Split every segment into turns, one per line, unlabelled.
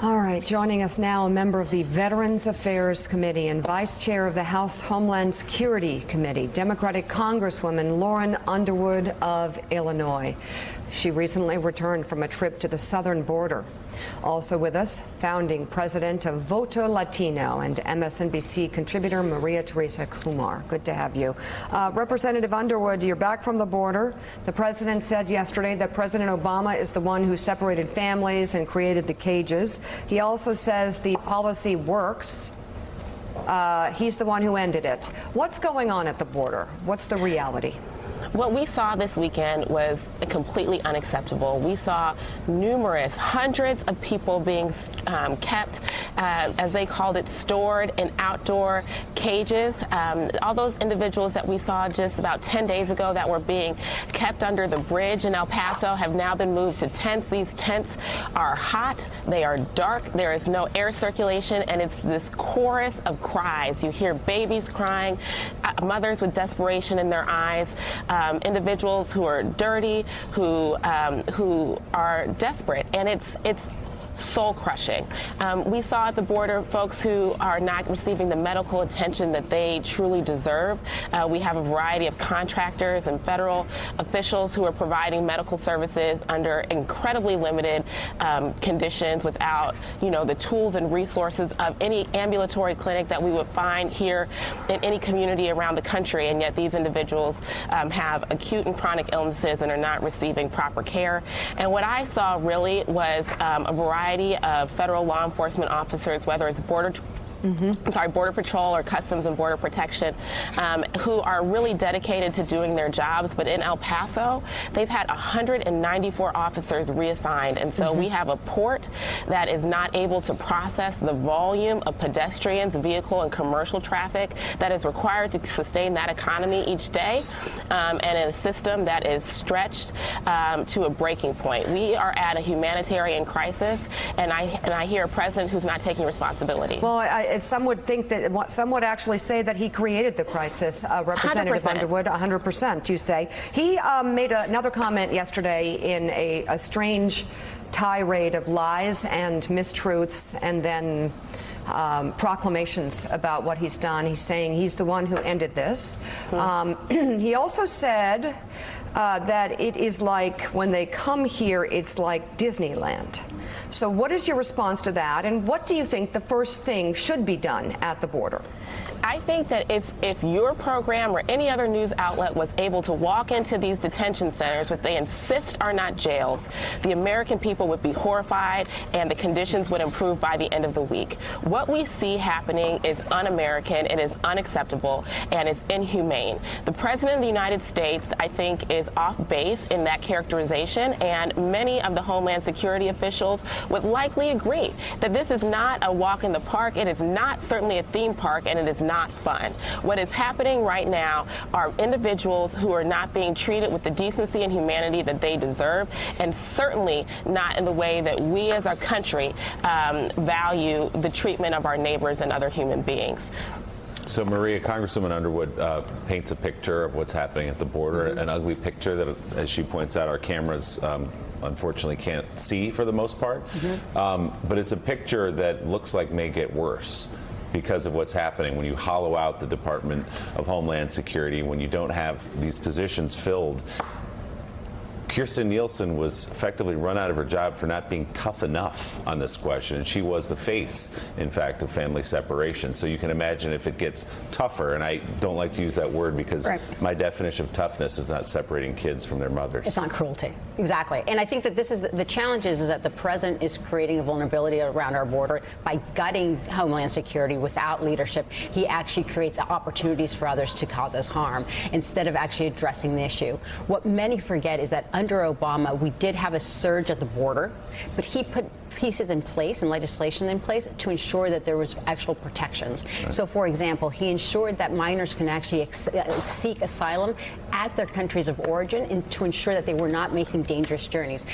All right, joining us now, a member of the Veterans Affairs Committee and Vice Chair of the House Homeland Security Committee, Democratic Congresswoman Lauren Underwood of Illinois. She recently returned from a trip to the southern border. Also with us, founding president of Voto Latino and MSNBC contributor Maria Teresa Kumar. Good to have you. Representative Underwood, you're back from the border. The president said yesterday that President Obama is the one who separated families and created the cages. He also says the policy works. He's the one who ended it. What's going on at the border? What's the reality?
What we saw this weekend was completely unacceptable. We saw hundreds of people being kept, as they called it, stored in outdoor cages. All those individuals that we saw just about 10 days ago that were being kept under the bridge in El Paso have now been moved to tents. These tents are hot, they are dark, there is no air circulation, and it's this chorus of cries. You hear babies crying, mothers with desperation in their eyes, individuals who are dirty, who are desperate, and it's soul-crushing. We saw at the border folks who are not receiving the medical attention that they truly deserve. We have a variety of contractors and federal officials who are providing medical services under incredibly limited conditions, without, the tools and resources of any ambulatory clinic that we would find here in any community around the country. And yet these individuals have acute and chronic illnesses and are not receiving proper care. And what I saw really was a variety of federal law enforcement officers, whether it's Border Patrol or Customs and Border Protection, who are really dedicated to doing their jobs. But in El Paso, they've had 194 officers reassigned. And so we have a port that is not able to process the volume of pedestrians, vehicle, and commercial traffic that is required to sustain that economy each day, and in a system that is stretched to a breaking point. We are at a humanitarian crisis, and I hear a president who's not taking responsibility.
Well, some would think that, some would actually say that he created the crisis. Representative
100%.
Underwood, 100%, you say. He made another comment yesterday in a strange tirade of lies and mistruths, and then proclamations about what he's done. He's saying he's the one who ended this. He also said that it is like, when they come here, it's like Disneyland. So what is your response to that, and what do you think the first thing should be done at the border?
I think that if your program or any other news outlet was able to walk into these detention centers, which they insist are not jails, the American people would be horrified and the conditions would improve by the end of the week. What we see happening is un-American, it is unacceptable, and it's inhumane. The President of the United States, I think, is off base in that characterization, and many of the Homeland Security officials would likely agree that this is not a walk in the park, it is not certainly a theme park, and it is not fun. What is happening right now are individuals who are not being treated with the decency and humanity that they deserve, and certainly not in the way that we as a country value the treatment of our neighbors and other human beings.
So, Maria, Congresswoman Underwood paints a picture of what's happening at the border, an ugly picture that, as she points out, our cameras unfortunately can't see for the most part. But it's a picture that looks like may get worse because of what's happening when you hollow out the Department of Homeland Security, when you don't have these positions filled. Kirstjen Nielsen was effectively run out of her job for not being tough enough on this question, and she was the face, in fact, of family separation. So you can imagine if it gets tougher, and I don't like to use that word because my definition of toughness is not separating kids from their mothers.
It's not cruelty. Exactly. And I think that this is the challenge is that the president is creating a vulnerability around our border by gutting Homeland Security without leadership. He actually creates opportunities for others to cause us harm instead of actually addressing the issue. What many forget is that under Obama, we did have a surge at the border, but he put pieces in place and legislation in place to ensure that there was actual protections. So, for example, he ensured that minors can actually seek asylum at their countries of origin and to ensure that they were not making dangerous journeys.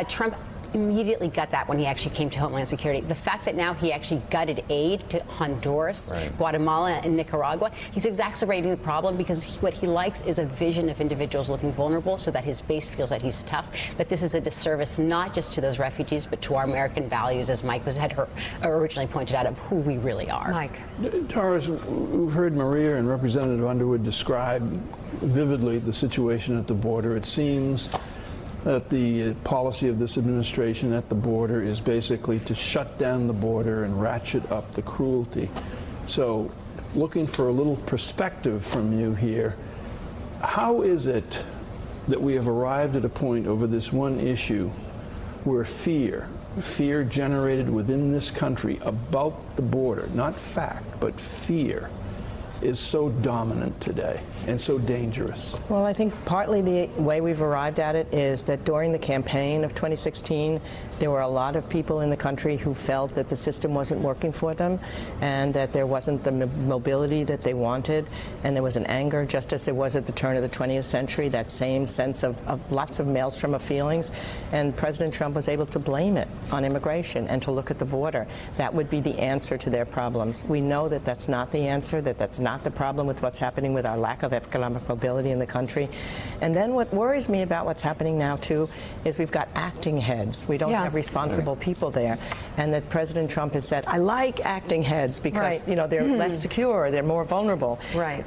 Trump immediately gut that when he actually came to Homeland Security. The fact that now he actually gutted aid to Honduras, Guatemala, and Nicaragua, he's exacerbating the problem because what he likes is a vision of individuals looking vulnerable so that his base feels that he's tough. But this is a disservice not just to those refugees, but to our American values, as Mike had originally pointed out, of who we really are.
Mike.
Doris, we've heard Maria and Representative Underwood describe vividly the situation at the border. It seems that the policy of this administration at the border is basically to shut down the border and ratchet up the cruelty. So, looking for a little perspective from you here, how is it that we have arrived at a point over this one issue where fear generated within this country about the border, not fact, but fear, is so dominant today and so dangerous?
Well, I think partly the way we've arrived at it is that during the campaign of 2016, there were a lot of people in the country who felt that the system wasn't working for them and that there wasn't the mobility that they wanted, and there was an anger, just as there was at the turn of the 20th century, that same sense of lots of maelstrom of feelings, and President Trump was able to blame it on immigration and to look at the border. That would be the answer to their problems. We know that that's not the answer, that that's not the problem with what's happening with our lack of economic mobility in the country. And then what worries me about what's happening now, too, is we've got acting heads. We don't have responsible people there. And that President Trump has said, I like acting heads because, you know, they're less secure, they're more vulnerable.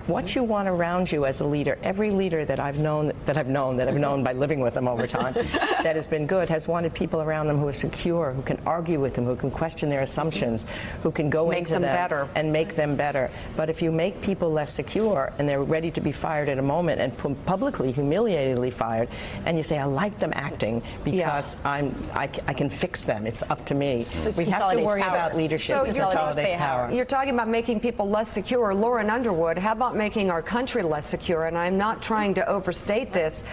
What you want around you as a leader, every leader that I've known by living with them over time, that has been good, has wanted people around them who are secure, who can argue with them, who can question their assumptions, who can go into them and make them better. But if you make people less secure and they're ready to be fired at a moment and publicly, humiliatedly fired, and you say, I like them acting because I can fix them. It's up to me. We have to worry about leadership.
So
consolidates power.
You're talking about making people less secure. Lauren Underwood, how about making our country less secure? And I'm not trying to overstate this.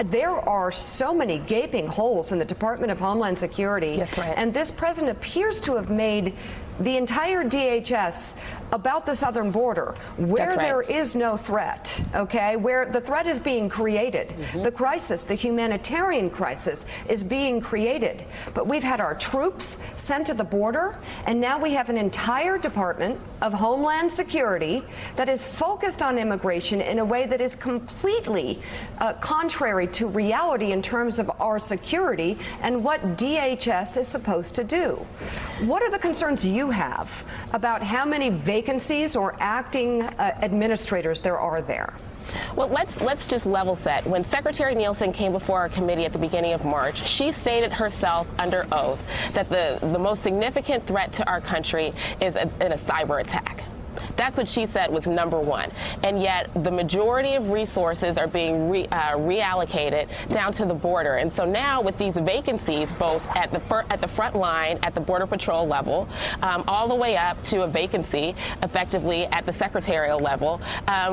There are so many gaping holes in the Department of Homeland Security.
That's right.
And this president appears to have made the entire DHS about the southern border, where there is no threat, okay, where the threat is being created. The crisis, the humanitarian crisis, is being created. But we've had our troops sent to the border, and now we have an entire Department of Homeland Security that is focused on immigration in a way that is completely contrary to reality in terms of our security and what DHS is supposed to do. What are the concerns you have about how many vacancies or acting administrators there are there?
Well, let's just level set. When Secretary Nielsen came before our committee at the beginning of March, she stated herself under oath that the most significant threat to our country is a cyber attack. That's what she said was number one. And yet the majority of resources are being reallocated down to the border. And so now with these vacancies, both at the front line, at the Border Patrol level, all the way up to a vacancy effectively at the secretarial level,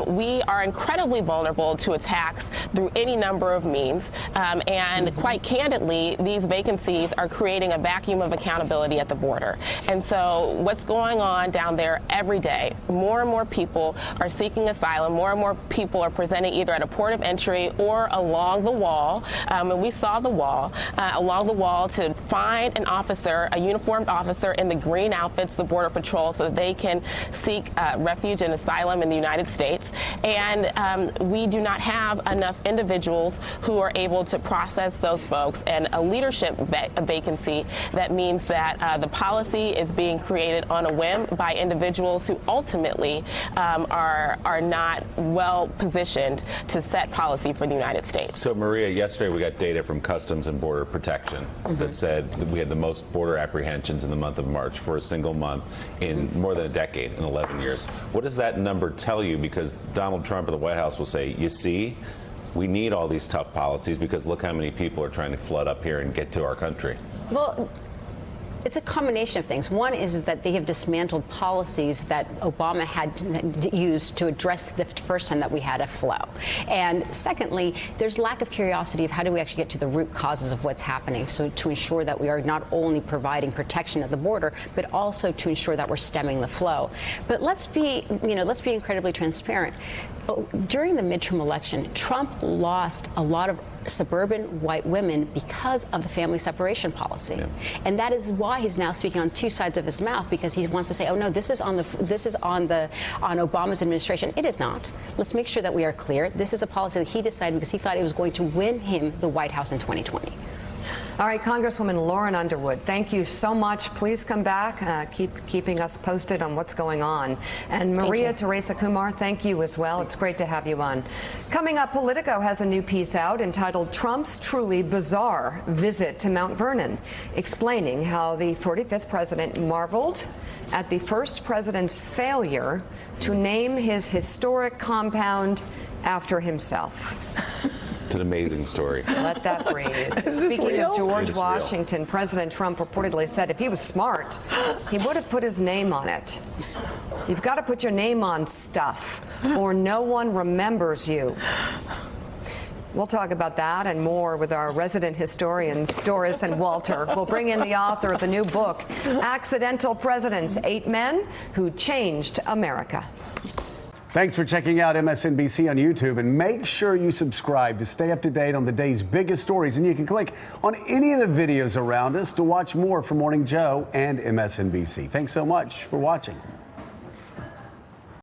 we are incredibly vulnerable to attacks through any number of means. And quite candidly, these vacancies are creating a vacuum of accountability at the border. And so what's going on down there every day, more and more people are seeking asylum. More and more people are presenting either at a port of entry or along the wall. And we saw the wall, along the wall, to find an officer, a uniformed officer in the green outfits, the Border Patrol, so that they can seek refuge and asylum in the United States. And we do not have enough individuals who are able to process those folks. And a leadership vacancy, that means that the policy is being created on a whim by individuals who ultimately are not well positioned to set policy for the United States.
So, Maria, yesterday we got data from Customs and Border Protection that said that we had the most border apprehensions in the month of March for a single month in more than a decade, in 11 years. What does that number tell you? Because Donald Trump or the White House will say, you see, we need all these tough policies because look how many people are trying to flood up here and get to our country.
Well, it's a combination of things. One is that they have dismantled policies that Obama had used to address the first time that we had a flow. And secondly, there's lack of curiosity of how do we actually get to the root causes of what's happening, so to ensure that we are not only providing protection at the border, but also to ensure that we're stemming the flow. But let's be incredibly transparent. During the midterm election, Trump lost a lot of suburban white women because of the family separation policy.
Yeah.
And that is why he's now speaking on two sides of his mouth, because he wants to say, oh no, this is on Obama's administration. It is not. Let's make sure that we are clear. This is a policy that he decided because he thought it was going to win him the White House in 2020.
All right, Congresswoman Lauren Underwood, thank you so much. Please come back, keeping us posted on what's going on. And Maria Teresa Kumar, thank you as well. It's great to have you on. Coming up, Politico has a new piece out entitled Trump's Truly Bizarre Visit to Mount Vernon, explaining how the 45th president marveled at the first president's failure to name his historic compound after himself.
It's an amazing story.
Let that breathe. Speaking of George Washington, President Trump reportedly said if he was smart, he would have put his name on it. You've got to put your name on stuff, or no one remembers you. We'll talk about that and more with our resident historians, Doris and Walter. We'll bring in the author of the new book, Accidental Presidents, 8 Men Who Changed America.
Thanks for checking out MSNBC on YouTube, and make sure you subscribe to stay up to date on the day's biggest stories. And you can click on any of the videos around us to watch more from Morning Joe and MSNBC. Thanks so much for watching.